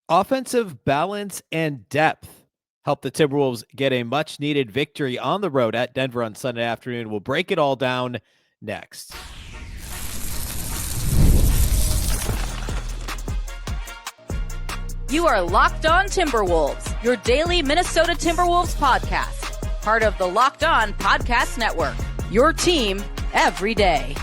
Offensive balance and depth helped the Timberwolves get a much-needed victory on the road at Denver on Sunday afternoon. We'll break it all down next. You are Locked On Timberwolves, your daily Minnesota Timberwolves podcast. Part of the Locked On Podcast Network, your team every day.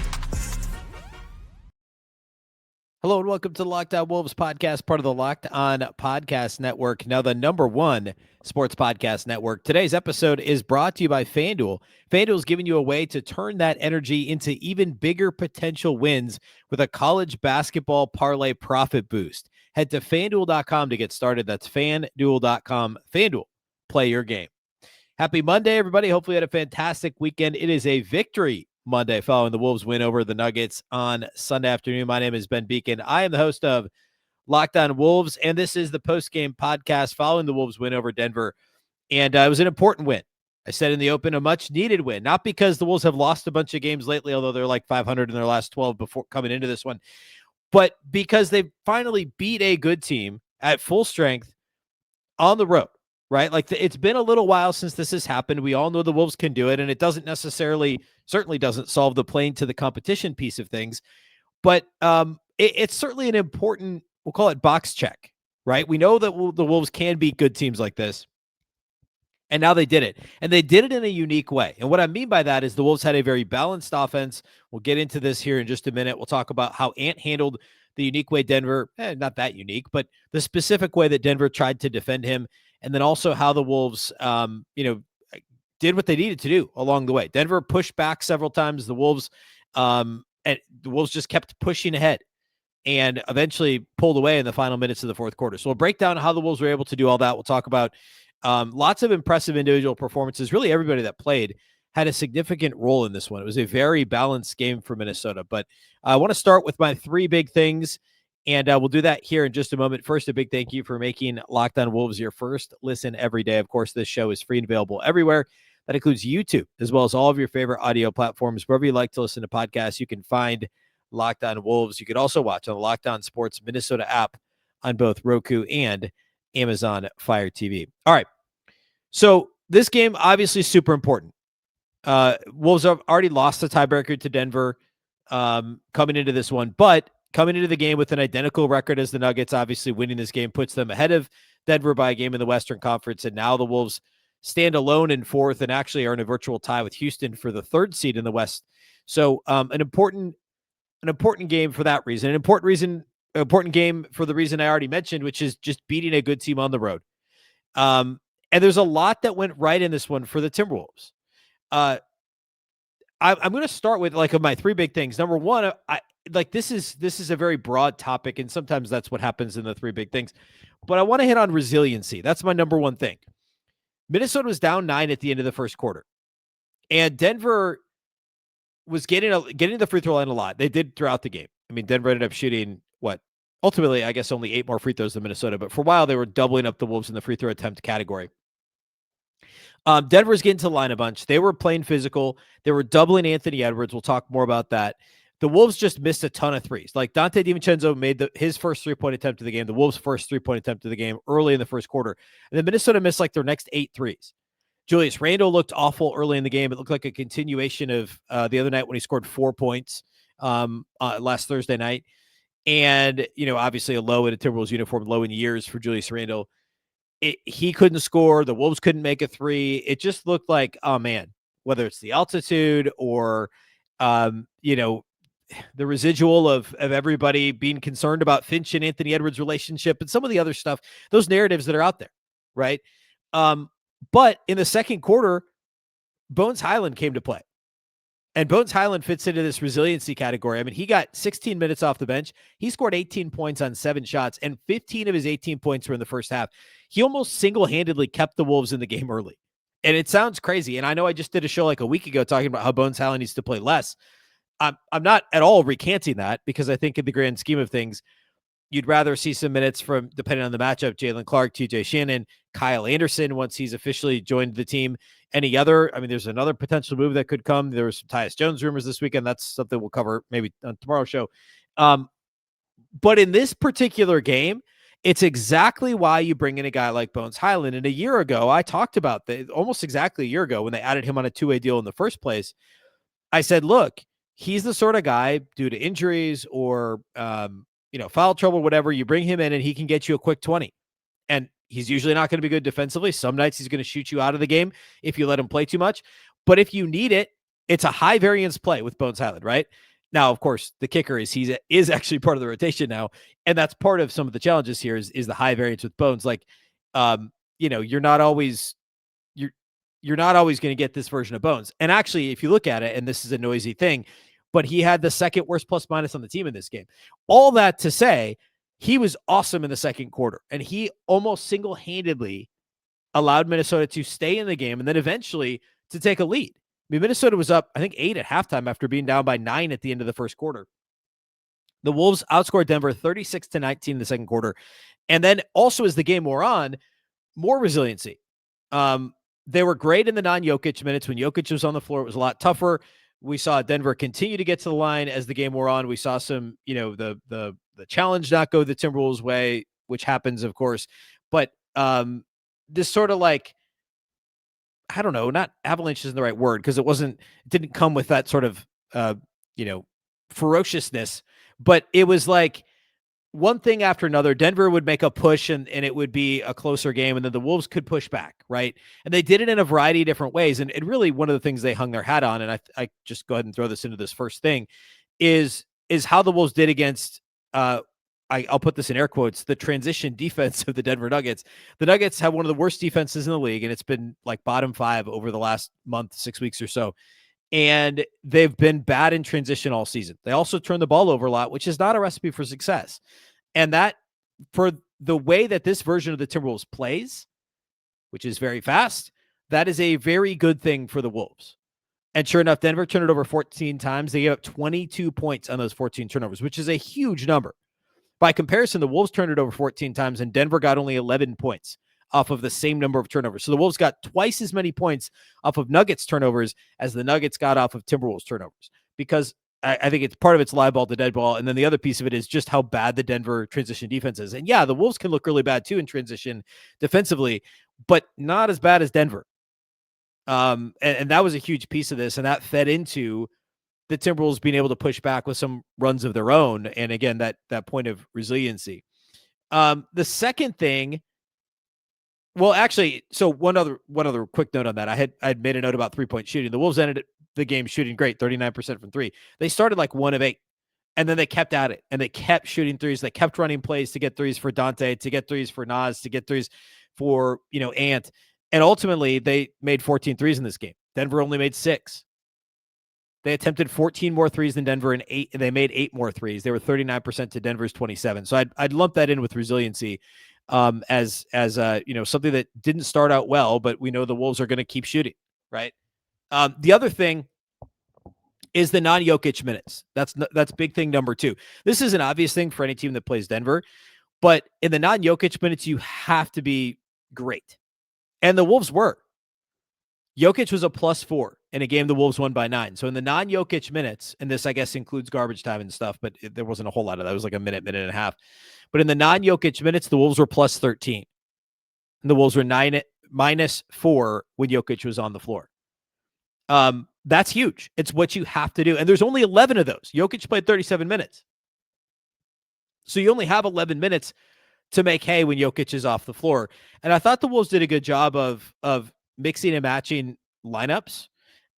Hello and welcome to the Locked On Wolves podcast, part of the Locked On Podcast Network, now the number one sports podcast network. Today's episode is brought to you by FanDuel. FanDuel is giving you a way to turn that energy into even bigger potential wins with a college basketball parlay profit boost. Head to FanDuel.com to get started. That's FanDuel.com. FanDuel, play your game. Happy Monday, everybody. Hopefully you had a fantastic weekend. It is a victory Monday following the Wolves win over the Nuggets on Sunday afternoon. My name is Ben Beecken. I am the host of Locked On Wolves, and this is the post-game podcast following the Wolves win over Denver. And it was an important win. I said in the open, a much-needed win, not because the Wolves have lost a bunch of games lately, although they're like 500 in their last 12 before coming into this one, but because they finally beat a good team at full strength on the road. Right? Like it's been a little while since this has happened. We all know the Wolves can do it, and it doesn't certainly doesn't solve the playing to the competition piece of things, but it's certainly an important, we'll call it box check, right? We know that the Wolves can beat good teams like this, and now they did it, and they did it in a unique way. And what I mean by that is the Wolves had a very balanced offense. We'll get into this here in just a minute. We'll talk about how Ant handled the unique way Denver, not that unique, but the specific way that Denver tried to defend him. And then also how the Wolves, did what they needed to do along the way. Denver pushed back several times. The Wolves just kept pushing ahead and eventually pulled away in the final minutes of the fourth quarter. So we'll break down how the Wolves were able to do all that. We'll talk about lots of impressive individual performances. Really, everybody that played had a significant role in this one. It was a very balanced game for Minnesota. But I want to start with my three big things. And we'll do that here in just a moment. First, a big thank you for making Locked On Wolves your first listen every day. Of course, this show is free and available everywhere. That includes YouTube, as well as all of your favorite audio platforms. Wherever you like to listen to podcasts, you can find Locked On Wolves. You could also watch on the Locked On Sports Minnesota app on both Roku and Amazon Fire TV. All right. So this game, obviously super important. Wolves have already lost the tiebreaker to Denver coming into this one, but coming into the game with an identical record as the Nuggets, obviously winning this game puts them ahead of Denver by a game in the Western Conference. And now the Wolves stand alone in fourth and actually are in a virtual tie with Houston for the third seed in the West. So an important game for that reason, an important game for the reason I already mentioned, which is just beating a good team on the road. And there's a lot that went right in this one for the Timberwolves. I'm going to start with of my three big things. Number one, this is a very broad topic, and sometimes that's what happens in the three big things. But I want to hit on resiliency. That's my number one thing. Minnesota was down 9 at the end of the first quarter, and Denver was getting the free throw line a lot. They did throughout the game. I mean, Denver ended up shooting ultimately, I guess, only 8 more free throws than Minnesota, but for a while they were doubling up the Wolves in the free throw attempt category. Denver's getting to the line a bunch. They were playing physical. They were doubling Anthony Edwards. We'll talk more about that. The Wolves just missed a ton of threes. Like Dante DiVincenzo made his first three-point attempt of the game, the Wolves' first three-point attempt of the game early in the first quarter. And then Minnesota missed their next 8 threes. Julius Randle looked awful early in the game. It looked like a continuation of the other night when he scored 4 points last Thursday night. And, obviously a low in a Timberwolves uniform, low in years for Julius Randle. He couldn't score. The Wolves couldn't make a three. It just looked like, oh man, whether it's the altitude or, the residual of everybody being concerned about Finch and Anthony Edwards' relationship and some of the other stuff, those narratives that are out there, right? But in the second quarter, Bones Hyland came to play. And Bones Hyland fits into this resiliency category. I mean, he got 16 minutes off the bench. He scored 18 points on 7 shots, and 15 of his 18 points were in the first half. He almost single-handedly kept the Wolves in the game early. And it sounds crazy. And I know I just did a show a week ago talking about how Bones Hyland needs to play less. I'm not at all recanting that, because I think in the grand scheme of things, you'd rather see some minutes from, depending on the matchup, Jalen Clark, TJ Shannon, Kyle Anderson, once he's officially joined the team. Any other, there's another potential move that could come. There was some Tyus Jones rumors this weekend. That's something we'll cover maybe on tomorrow's show. But in this particular game, it's exactly why you bring in a guy like Bones Hyland. And a year ago, I talked about that almost exactly a year ago when they added him on a 2-way deal in the first place. I said, look, he's the sort of guy due to injuries or, foul trouble, whatever, you bring him in and he can get you a quick 20. And he's usually not going to be good defensively. Some nights he's going to shoot you out of the game if you let him play too much. But if you need it, it's a high variance play with Bones Hyland, right? Now, of course, the kicker is he is actually part of the rotation now. And that's part of some of the challenges here is the high variance with Bones. Like, you're not always going to get this version of Bones. And actually, if you look at it, and this is a noisy thing, but he had the second worst plus minus on the team in this game. All that to say, he was awesome in the second quarter, and he almost single-handedly allowed Minnesota to stay in the game and then eventually to take a lead. I mean, Minnesota was up, I think, 8 at halftime after being down by 9 at the end of the first quarter. The Wolves outscored Denver 36-19 in the second quarter. And then also as the game wore on, more resiliency. They were great in the non-Jokic minutes. When Jokic was on the floor, it was a lot tougher. We saw Denver continue to get to the line as the game wore on. We saw some, the challenge not go the Timberwolves' way, which happens, of course. But this sort of like, I don't know, not avalanche isn't the right word because it didn't come with that sort of, ferociousness. But it was like one thing after another. Denver would make a push and it would be a closer game. And then the Wolves could push back, right? And they did it in a variety of different ways. And really one of the things they hung their hat on, and I just go ahead and throw this into this first thing, is how the Wolves did against, I'll put this in air quotes, the transition defense of the Denver Nuggets. The Nuggets have one of the worst defenses in the league, and it's been like bottom 5 over the last month, 6 weeks or so. And they've been bad in transition all season. They also turn the ball over a lot, which is not a recipe for success. And that, for the way that this version of the Timberwolves plays, which is very fast, that is a very good thing for the Wolves. And sure enough, Denver turned it over 14 times. They gave up 22 points on those 14 turnovers, which is a huge number. By comparison, the Wolves turned it over 14 times, and Denver got only 11 points off of the same number of turnovers. So the Wolves got twice as many points off of Nuggets turnovers as the Nuggets got off of Timberwolves turnovers, because I think it's part of it's live ball to dead ball. And then the other piece of it is just how bad the Denver transition defense is. And yeah, the Wolves can look really bad too in transition defensively, but not as bad as Denver. And that was a huge piece of this. And that fed into the Timberwolves being able to push back with some runs of their own. And again, that point of resiliency. The second thing, well, actually, so one other quick note on that. I'd made a note about 3-point shooting. The Wolves ended the game shooting great, 39% from 3. They started like 1 of 8, and then they kept at it, and they kept shooting threes. They kept running plays to get threes for Dante, to get threes for Nas, to get threes for, Ant. And ultimately, they made 14 threes in this game. Denver only made 6. They attempted 14 more threes than Denver, and they made 8 more threes. They were 39% to Denver's 27. So I'd lump that in with resiliency as something that didn't start out well, but we know the Wolves are going to keep shooting, right? The other thing is the non-Jokic minutes. That's big thing number 2. This is an obvious thing for any team that plays Denver, but in the non-Jokic minutes, you have to be great. And the Wolves were. Jokic was a +4 in a game the Wolves won by 9. So in the non-Jokic minutes, and this I guess includes garbage time and stuff, but there wasn't a whole lot of that. It was like a minute and a half. But in the non-Jokic minutes, the Wolves were +13. And the Wolves were -4 when Jokic was on the floor. That's huge. It's what you have to do. And there's only 11 of those. Jokic played 37 minutes. So you only have 11 minutes to make hay when Jokic is off the floor. And I thought the Wolves did a good job of mixing and matching lineups.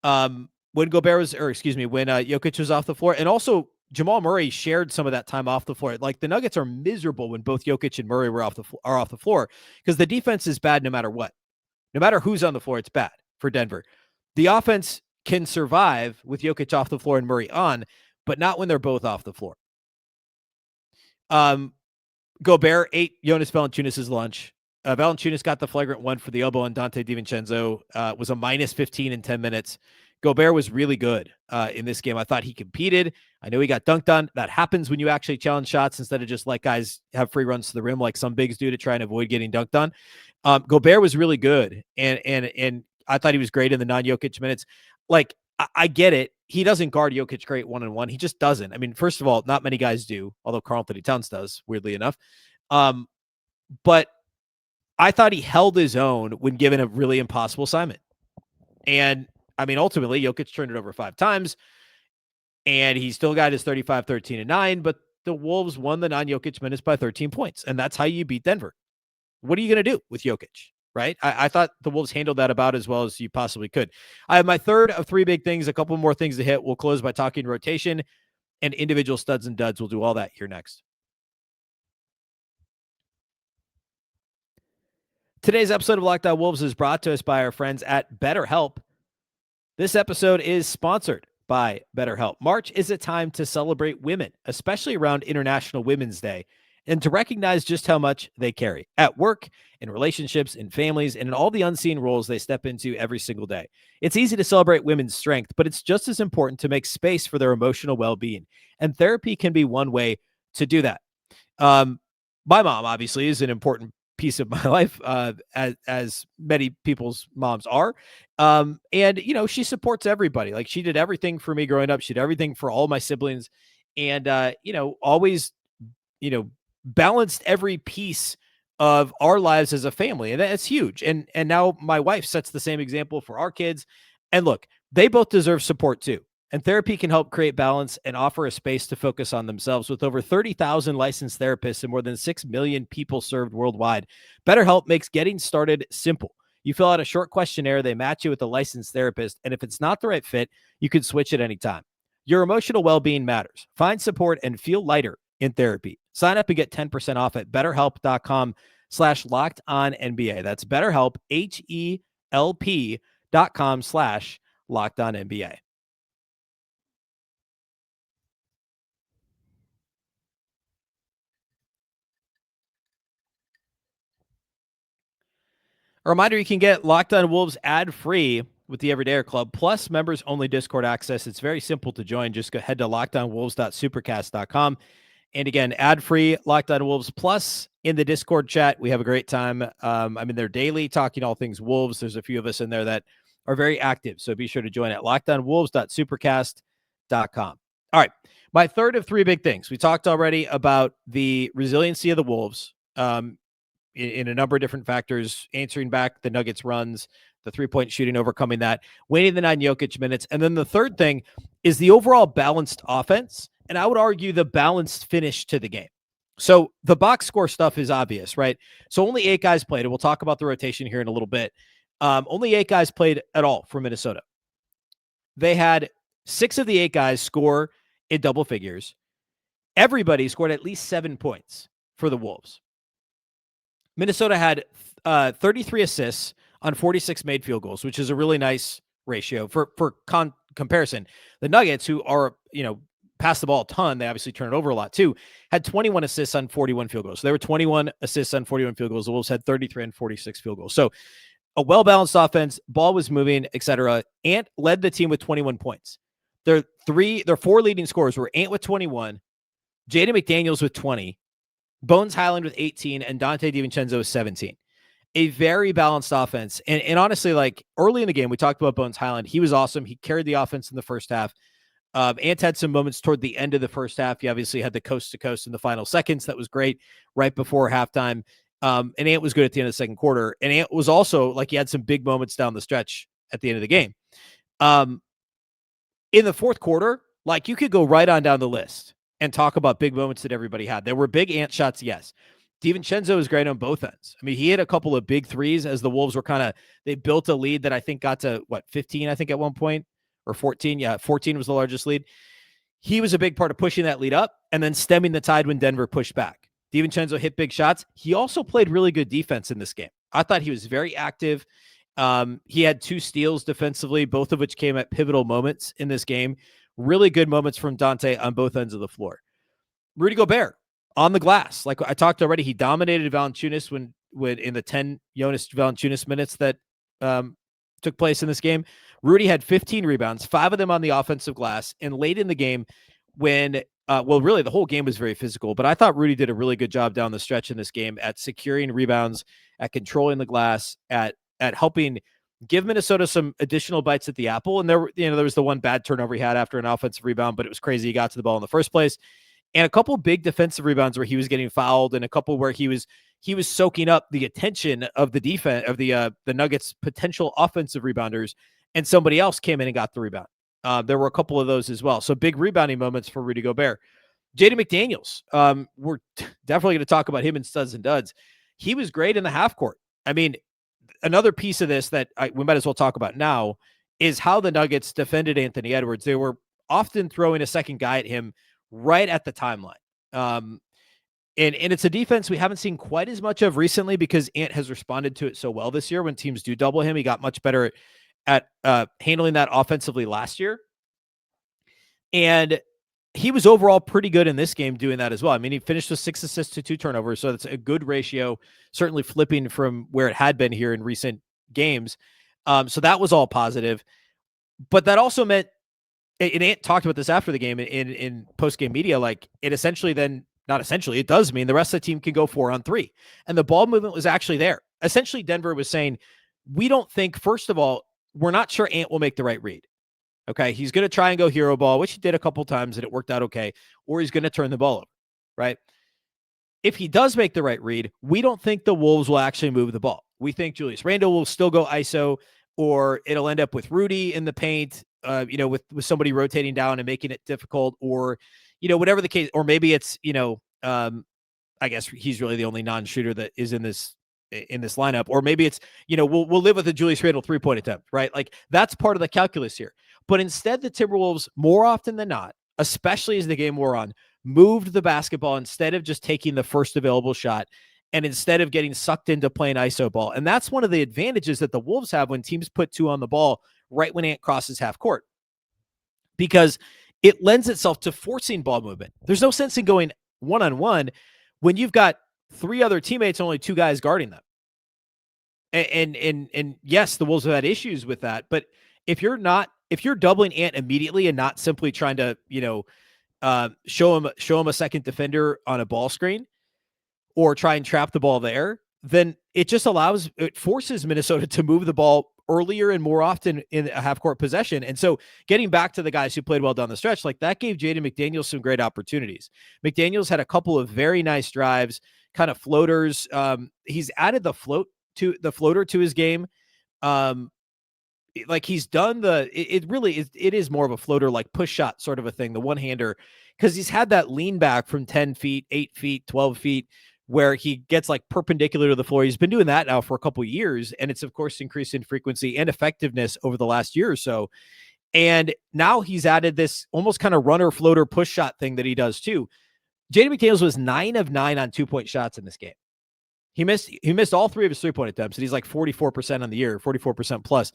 When Jokic was off the floor. And also Jamal Murray shared some of that time off the floor. Like, the Nuggets are miserable when both Jokic and Murray are off the floor, because the defense is bad no matter what. No matter who's on the floor, it's bad for Denver. The offense can survive with Jokic off the floor and Murray on, but not when they're both off the floor. Gobert ate Jonas Valanciunas' lunch. Valanciunas got the flagrant 1 for the elbow on Dante DiVincenzo. Was a -15 in 10 minutes. Gobert was really good in this game. I thought he competed. I know he got dunked on. That happens when you actually challenge shots instead of just let guys have free runs to the rim like some bigs do to try and avoid getting dunked on. Gobert was really good, and I thought he was great in the non-Jokic minutes. Like, I get it. He doesn't guard Jokic great one-on-one. He just doesn't. I mean, first of all, not many guys do, although Karl-Anthony Towns does, weirdly enough. but I thought he held his own when given a really impossible assignment. And I mean, ultimately, Jokic turned it over 5 times, and he still got his 35, 13, and 9, but the Wolves won the non-Jokic minutes by 13 points, and that's how you beat Denver. What are you going to do with Jokic, right? I thought the Wolves handled that about as well as you possibly could. I have my third of 3 big things, a couple more things to hit. We'll close by talking rotation and individual studs and duds. We'll do all that here next. Today's episode of Locked On Wolves is brought to us by our friends at Betterhelp. This episode is sponsored by Betterhelp. March is a time to celebrate women, especially around International Women's Day, and to recognize just how much they carry at work, in relationships, in families, and in all the unseen roles they step into every single day. It's easy to celebrate women's strength, but it's just as important to make space for their emotional well-being, and therapy can be one way to do that. My mom, obviously, is an important piece of my life, as many people's moms are. And, you know, she supports everybody. Like, she did everything for me growing up. She did everything for all my siblings, and, you know, always, you know, balanced every piece of our lives as a family. And that's huge. And now my wife sets the same example for our kids. And look, they both deserve support too. And therapy can help create balance and offer a space to focus on themselves. With over 30,000 licensed therapists and more than 6 million people served worldwide, BetterHelp makes getting started simple. You fill out a short questionnaire, they match you with a licensed therapist, and if it's not the right fit, you can switch at any time. Your emotional well-being matters. Find support and feel lighter in therapy. Sign up and get 10% off at betterhelp.com/lockedonnba. That's BetterHelp, HELP.com/lockedonnba. A reminder, you can get Locked On Wolves ad-free with the Everydayer Club, plus members-only Discord access. It's very simple to join. Just go ahead to lockedonwolves.supercast.com. And again, ad-free Locked On Wolves, plus in the Discord chat, we have a great time. I'm in there daily talking all things Wolves. There's a few of us in there that are very active, so be sure to join at lockedonwolves.supercast.com. All right, my third of 3 big things. We talked already about the resiliency of the Wolves, in a number of different factors, answering back the Nuggets runs, the 3-point shooting, overcoming that, winning the 9 Jokic minutes. And then the third thing is the overall balanced offense. And I would argue the balanced finish to the game. So the box score stuff is obvious, right? So only 8 guys played, and we'll talk about the rotation here in a little bit. Only 8 guys played at all for Minnesota. They had 6 of the 8 guys score in double figures. Everybody scored at least 7 points for the Wolves. Minnesota had 33 assists on 46 made field goals, which is a really nice ratio for comparison. The Nuggets, who are, you know, pass the ball a ton, they obviously turn it over a lot too, had 21 assists on 41 field goals. So they were 21 assists on 41 field goals. The Wolves had 33 and 46 field goals. So a well-balanced offense, ball was moving, etc. Ant led the team with 21 points. Their 4 leading scorers were Ant with 21, Jaden McDaniels with 20, Bones Hyland with 18, and Donte DiVincenzo with 17. A very balanced offense. And honestly, like early in the game, we talked about Bones Hyland. He was awesome. He carried the offense in the first half. Ant had some moments toward the end of the first half. He obviously had the coast-to-coast in the final seconds. That was great right before halftime. And Ant was good at the end of the second quarter. And Ant was also, like, he had some big moments down the stretch at the end of the game. In the fourth quarter, like, you could go right on down the list and talk about big moments that everybody had. There were big Ant shots, yes. DiVincenzo was great on both ends. I mean, he hit a couple of big threes as the Wolves were they built a lead that I think got to, 15, I think, at one point, or 14. Yeah, 14 was the largest lead. He was a big part of pushing that lead up and then stemming the tide when Denver pushed back. DiVincenzo hit big shots. He also played really good defense in this game. I thought he was very active. He had 2 steals defensively, both of which came at pivotal moments in this game. Really good moments from Donte on both ends of the floor. Rudy Gobert on the glass. Like I talked already, he dominated Valanciunas when in the 10 Jonas Valanciunas minutes that took place in this game. Rudy had 15 rebounds, 5 of them on the offensive glass. And late in the game when, really the whole game was very physical, but I thought Rudy did a really good job down the stretch in this game at securing rebounds, at controlling the glass, at helping give Minnesota some additional bites at the apple. And there was the one bad turnover he had after an offensive rebound, but it was crazy. He got to the ball in the first place. And a couple big defensive rebounds where he was getting fouled, and a couple where he he was soaking up the attention of the defense of the Nuggets potential offensive rebounders, and somebody else came in and got the rebound. There were a couple of those as well. So big rebounding moments for Rudy Gobert. Jaden McDaniels, we're definitely going to talk about him in studs and duds. He was great in the half court. I mean, another piece of this that we might as well talk about now is how the Nuggets defended Anthony Edwards. They were often throwing a second guy at him right at the timeline. And it's a defense we haven't seen quite as much of recently because Ant has responded to it so well this year. When teams do double him, he got much better at handling that offensively last year. And he was overall pretty good in this game doing that as well. I mean, he finished with 6 assists to 2 turnovers, so that's a good ratio, certainly flipping from where it had been here in recent games. So that was all positive. But that also meant, and Ant talked about this after the game in post-game media, like it essentially then, not essentially, it does mean the rest of the team can go 4 on 3. And the ball movement was actually there. Essentially, Denver was saying, we don't think, first of all, we're not sure Ant will make the right read. Okay, he's going to try and go hero ball, which he did a couple times and it worked out okay, or he's going to turn the ball over, right? If he does make the right read, we don't think the Wolves will actually move the ball. We think Julius Randle will still go ISO, or it'll end up with Rudy in the paint, with somebody rotating down and making it difficult, or, whatever the case, or maybe it's, I guess he's really the only non-shooter that is in this lineup, or maybe it's, we'll live with a Julius Randle 3-point attempt, right? Like that's part of the calculus here. But instead, the Timberwolves, more often than not, especially as the game wore on, moved the basketball instead of just taking the first available shot, and instead of getting sucked into playing ISO ball. And that's one of the advantages that the Wolves have when teams put 2 on the ball right when Ant crosses half court, because it lends itself to forcing ball movement. There's no sense in going 1-on-1 when you've got 3 other teammates, only 2 guys guarding them. And yes, the Wolves have had issues with that, but if you're doubling Ant immediately and not simply trying to, show him a second defender on a ball screen or try and trap the ball there, then it forces Minnesota to move the ball earlier and more often in a half-court possession. And so getting back to the guys who played well down the stretch, like that gave Jaden McDaniels some great opportunities. McDaniels had a couple of very nice drives, kind of floaters. He's added the floater to his game. Like he's done it is more of a floater, like push shot sort of a thing, the one-hander, because he's had that lean back from 10 feet, 8 feet, 12 feet, where he gets like perpendicular to the floor. He's been doing that now for a couple of years, and it's of course increased in frequency and effectiveness over the last year or so. And now he's added this almost kind of runner floater push shot thing that he does too. Jaden McDaniels was 9 of 9 on 2-point shots in this game. He missed all 3 of his 3-point attempts, and he's like 44% on the year, 44% plus.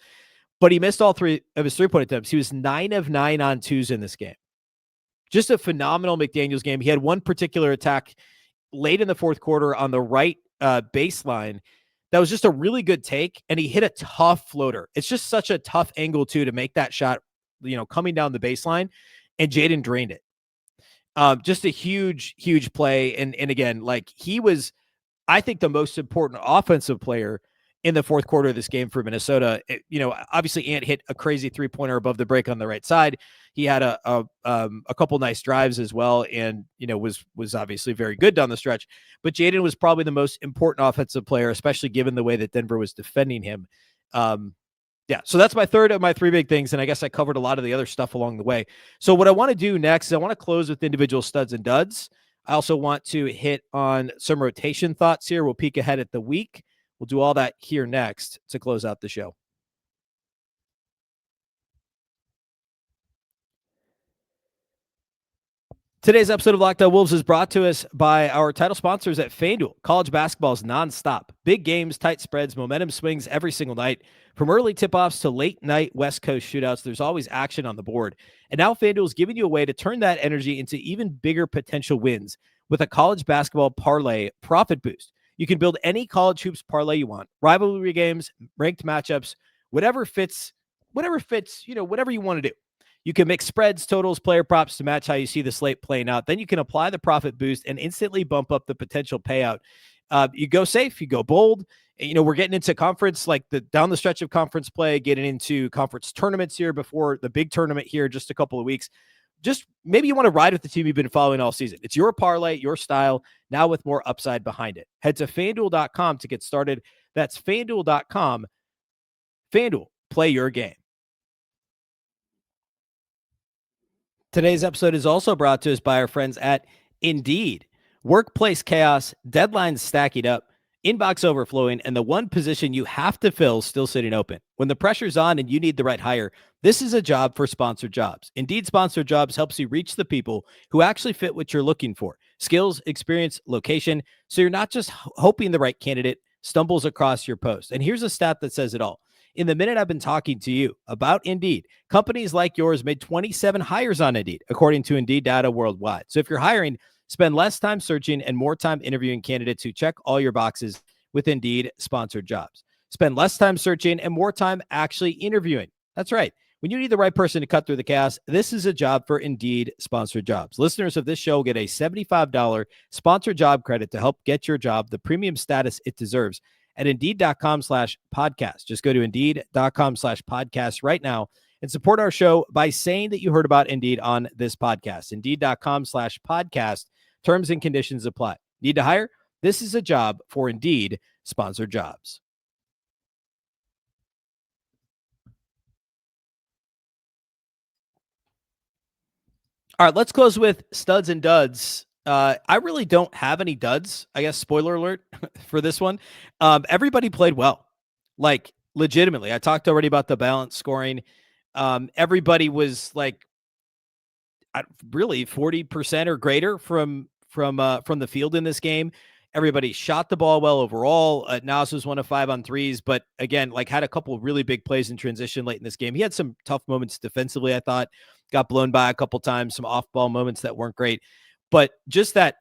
But he missed all 3 of his 3-point attempts. He was 9 of 9 on 2s in this game. Just a phenomenal McDaniels game. He had one particular attack late in the fourth quarter on the right baseline that was just a really good take, and he hit a tough floater. It's just such a tough angle, too, to make that shot, coming down the baseline, and Jaden drained it. Just a huge, huge play. And again, like he was, I think, the most important offensive player in the fourth quarter of this game for Minnesota. Obviously Ant hit a crazy 3-pointer above the break on the right side. He had a couple nice drives as well, and was obviously very good down the stretch. But Jaden was probably the most important offensive player, especially given the way that Denver was defending him. So that's my third of my 3 big things, and I guess I covered a lot of the other stuff along the way. So what I want to do next is I want to close with individual studs and duds. I also want to hit on some rotation thoughts here. We'll peek ahead at the week. We'll do all that here next to close out the show. Today's episode of Locked On Wolves is brought to us by our title sponsors at FanDuel. College basketball is nonstop. Big games, tight spreads, momentum swings every single night. From early tip-offs to late-night West Coast shootouts, there's always action on the board. And now FanDuel is giving you a way to turn that energy into even bigger potential wins with a college basketball parlay profit boost. You can build any college hoops parlay you want. Rivalry games, ranked matchups, whatever fits, whatever you want to do. You can mix spreads, totals, player props to match how you see the slate playing out. Then you can apply the profit boost and instantly bump up the potential payout. You go safe, you go bold. We're getting into conference, like down the stretch of conference play, getting into conference tournaments here before the big tournament here, just a couple of weeks. just maybe you want to ride with the team you've been following all season. It's your parlay, your style, now with more upside behind it. Head to FanDuel.com to get started. That's FanDuel.com. FanDuel, play your game. Today's episode is also brought to us by our friends at Indeed. Workplace chaos, deadlines stacking up, inbox overflowing, and the one position you have to fill still sitting open. When the pressure's on and you need the right hire, this is a job for sponsored jobs. Indeed Sponsored Jobs helps you reach the people who actually fit what you're looking for. Skills, experience, location, so you're not just hoping the right candidate stumbles across your post. And here's a stat that says it all. In the minute I've been talking to you about Indeed, companies like yours made 27 hires on Indeed, according to Indeed data worldwide. So if you're hiring, spend less time searching and more time interviewing candidates who check all your boxes with Indeed Sponsored Jobs. Spend less time searching and more time actually interviewing. That's right. When you need the right person to cut through the chaos, this is a job for Indeed Sponsored Jobs. Listeners of this show will get a $75 sponsored job credit to help get your job the premium status it deserves at Indeed.com/podcast. Just go to Indeed.com/podcast right now and support our show by saying that you heard about Indeed on this podcast. Indeed.com/podcast. Terms and conditions apply. Need to hire? This is a job for Indeed Sponsored Jobs. All right, let's close with studs and duds. I really don't have any duds, I guess, spoiler alert for this one. Everybody played well, like legitimately. I talked already about the balanced scoring. Everybody was like really 40% or greater from the field in this game. Everybody shot the ball well overall. Nas was 1 of 5 on threes, but again, like had a couple of really big plays in transition late in this game. He had some tough moments defensively, I thought. Got blown by a couple times, some off-ball moments that weren't great. But just that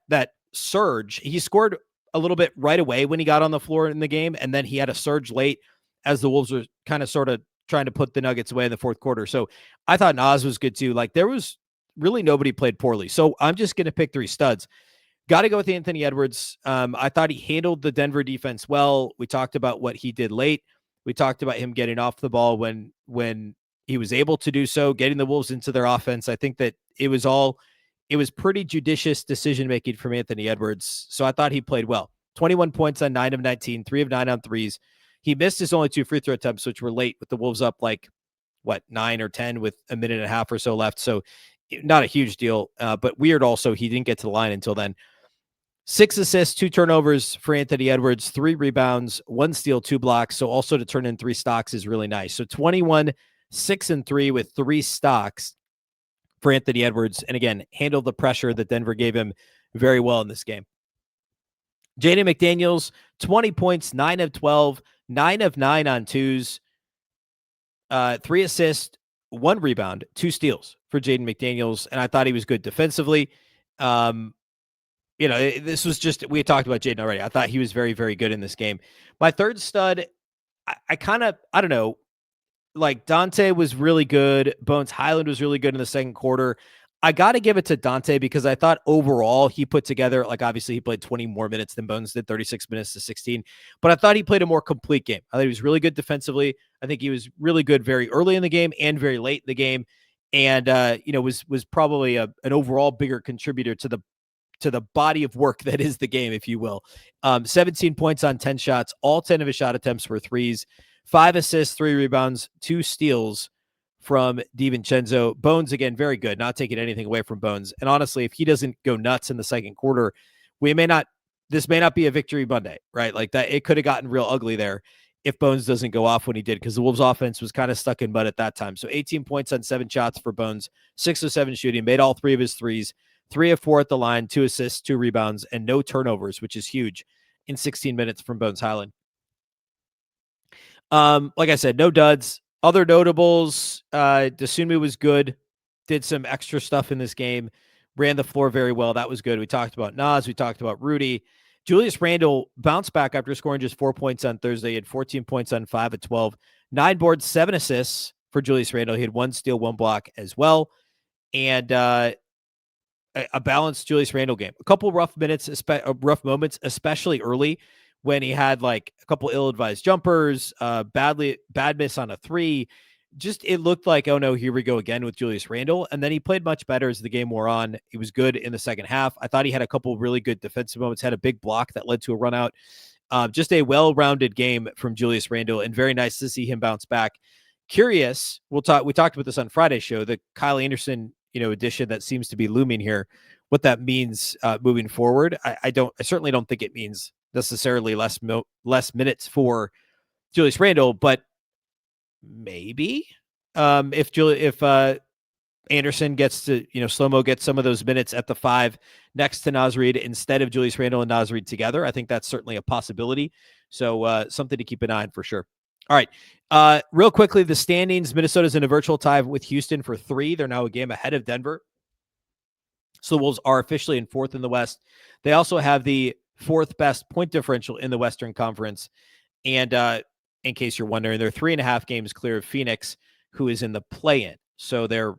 surge, he scored a little bit right away when he got on the floor in the game, and then he had a surge late as the Wolves were kind of sort of trying to put the Nuggets away in the fourth quarter. So I thought Nas was good too. Like there was really nobody played poorly. So I'm just going to pick 3 studs. Got to go with Anthony Edwards. I thought he handled the Denver defense well. We talked about what he did late. We talked about him getting off the ball when he was able to do so, getting the Wolves into their offense. I think that it was pretty judicious decision-making from Anthony Edwards. So I thought he played well. 21 points on 9 of 19, 3 of 9 on threes. He missed his only 2 free throw attempts, which were late with the Wolves up 9 or 10 with a minute and a half or so left. So not a huge deal, but weird also. He didn't get to the line until then. 6 assists, 2 turnovers for Anthony Edwards, 3 rebounds, 1 steal, 2 blocks. So also to turn in 3 stocks is really nice. So 21, 6 and 3 with 3 stocks for Anthony Edwards. And again, handled the pressure that Denver gave him very well in this game. Jaden McDaniels, 20 points, 9 of 12, 9 of 9 on twos, 3 assists, 1 rebound, 2 steals for Jaden McDaniels. And I thought he was good defensively. This was just, we had talked about Jaden already. I thought he was very, very good in this game. My third stud, I don't know, like Dante was really good. Bones Hyland was really good in the second quarter. I got to give it to Dante because I thought overall he put together, like obviously he played 20 more minutes than Bones did, 36 minutes to 16, but I thought he played a more complete game. I thought he was really good defensively. I think he was really good very early in the game and very late in the game. And, was probably an overall bigger contributor to the body of work that is the game, if you will. 17 points on 10 shots. All 10 of his shot attempts were threes. 5 assists, 3 rebounds, 2 steals from DiVincenzo. Bones, again, very good. Not taking anything away from Bones. And honestly, if he doesn't go nuts in the second quarter, this may not be a victory Monday, right? Like that, it could have gotten real ugly there if Bones doesn't go off when he did, because the Wolves offense was kind of stuck in mud at that time. So 18 points on 7 shots for Bones, 6 of 7 shooting, made all 3 of his threes, 3 of 4 at the line, 2 assists, 2 rebounds, and no turnovers, which is huge in 16 minutes from Bones Hyland. Like I said, no duds. Other notables, Desumi was good, did some extra stuff in this game, ran the floor very well. That was good. We talked about Nas. We talked about Rudy. Julius Randle bounced back after scoring just 4 points on Thursday. He had 14 points on 5 of 12, 9 boards, 7 assists for Julius Randle. He had 1 steal, 1 block as well. And a balanced Julius Randle game. A couple rough moments, especially early when he had like a couple ill-advised jumpers, bad miss on a 3. just it looked like, oh no, here we go again with Julius Randle. And then he played much better as the game wore on. He was good in the second half. I thought he had a couple really good defensive moments, had a big block that led to a run out. Just a well-rounded game from Julius Randle, and very nice to see him bounce back. Curious, we talked about this on Friday's show, the Kyle Anderson, addition that seems to be looming here, what that means moving forward. I certainly don't think it means necessarily less minutes for Julius Randle, but maybe if Anderson gets to, slow-mo gets some of those minutes at the 5 next to Naz Reid instead of Julius Randle and Naz Reid together, I think that's certainly a possibility. So something to keep an eye on for sure. All right. Real quickly, the standings, Minnesota's in a virtual tie with Houston for 3. They're now a game ahead of Denver. So the Wolves are officially in 4th in the West. They also have the 4th best point differential in the Western Conference. And in case you're wondering, they're 3.5 games clear of Phoenix, who is in the play-in. So we're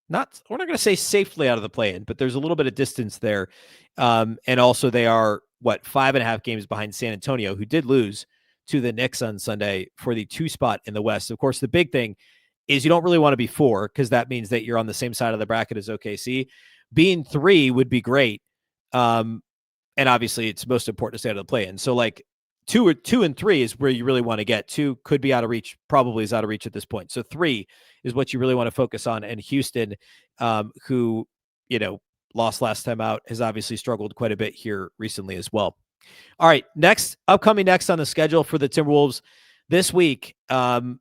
not going to say safely out of the play-in, but there's a little bit of distance there. And also they are 5.5 games behind San Antonio, who did lose to the Knicks on Sunday for the 2 spot in the West. Of course, the big thing is you don't really want to be 4 because that means that you're on the same side of the bracket as OKC. Being 3 would be great. And obviously it's most important to stay out of the play-in. So 2 and 3 is where you really want to get. 2 could be out of reach, probably is out of reach at this point. So 3 is what you really want to focus on. And Houston, who, lost last time out, has obviously struggled quite a bit here recently as well. All right, upcoming next on the schedule for the Timberwolves this week. The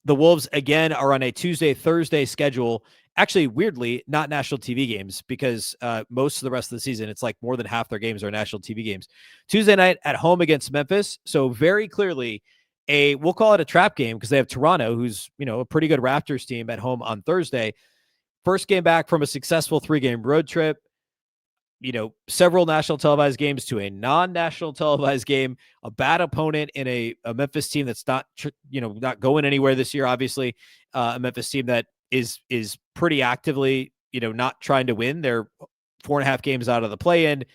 Wolves, again, are on a Tuesday-Thursday schedule. Actually, weirdly, not national TV games because most of the rest of the season, it's like more than half their games are national TV games. Tuesday night at home against Memphis. So very clearly we'll call it a trap game because they have Toronto, who's, a pretty good Raptors team at home on Thursday. First game back from a successful 3-game road trip. Several national televised games to a non-national televised game, a bad opponent in a Memphis team that's not going anywhere this year. Obviously, a Memphis team that is pretty actively, not trying to win. They're 4.5 games out of the play-in.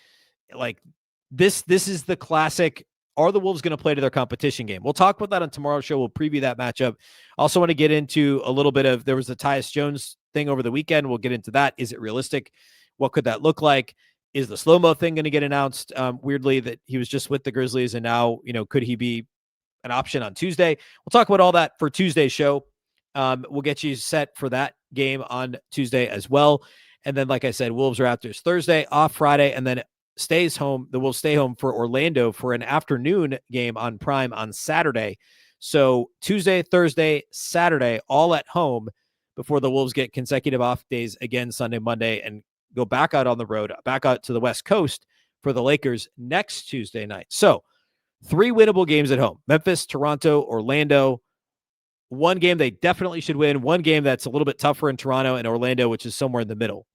This is the classic. Are the Wolves going to play to their competition game? We'll talk about that on tomorrow's show. We'll preview that matchup. Also want to get into a little bit of, there was the Tyus Jones thing over the weekend. We'll get into that. Is it realistic? What could that look like? Is the slow-mo thing going to get announced? Weirdly, that he was just with the Grizzlies and now, could he be an option on Tuesday? We'll talk about all that for Tuesday's show. We'll get you set for that game on Tuesday as well. And then, like I said, Wolves Raptors Thursday, off Friday, and then the Wolves stay home for Orlando for an afternoon game on Prime on Saturday. So Tuesday, Thursday, Saturday, all at home before the Wolves get consecutive off days again Sunday, Monday, and go back out on the road, back out to the West Coast for the Lakers next Tuesday night. So 3 winnable games at home: Memphis, Toronto, Orlando. 1 game they definitely should win. 1 game that's a little bit tougher in Toronto and Orlando, which is somewhere in the middle.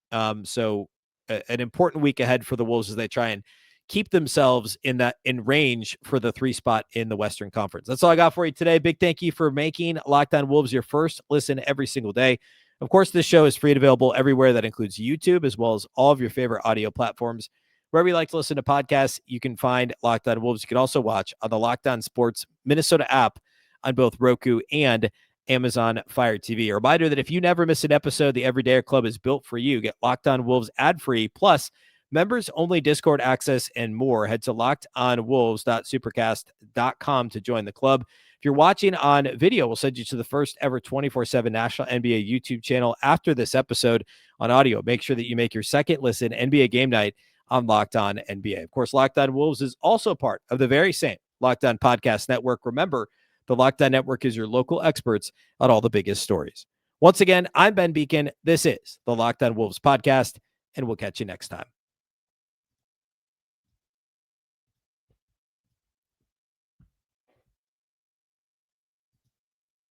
So an important week ahead for the Wolves as they try and keep themselves in range for the 3 spot in the Western Conference. That's all I got for you today. Big thank you for making Locked On Wolves your first listen every single day. Of course, this show is free and available everywhere. That includes YouTube, as well as all of your favorite audio platforms. Wherever you like to listen to podcasts, you can find Locked On Wolves. You can also watch on the Locked On Sports Minnesota app on both Roku and Amazon Fire TV. A reminder that if you never miss an episode, the Everydayer Club is built for you. Get Locked On Wolves ad-free, plus members-only Discord access and more. Head to lockedonwolves.supercast.com to join the club. If you're watching on video, we'll send you to the first ever 24/7 National NBA YouTube channel after this episode on audio. Make sure that you make your second listen NBA Game Night on Locked On NBA. Of course, Locked On Wolves is also part of the very same Locked On Podcast Network. Remember, the Locked On Network is your local experts on all the biggest stories. Once again, I'm Ben Beecken. This is the Locked On Wolves podcast, and we'll catch you next time.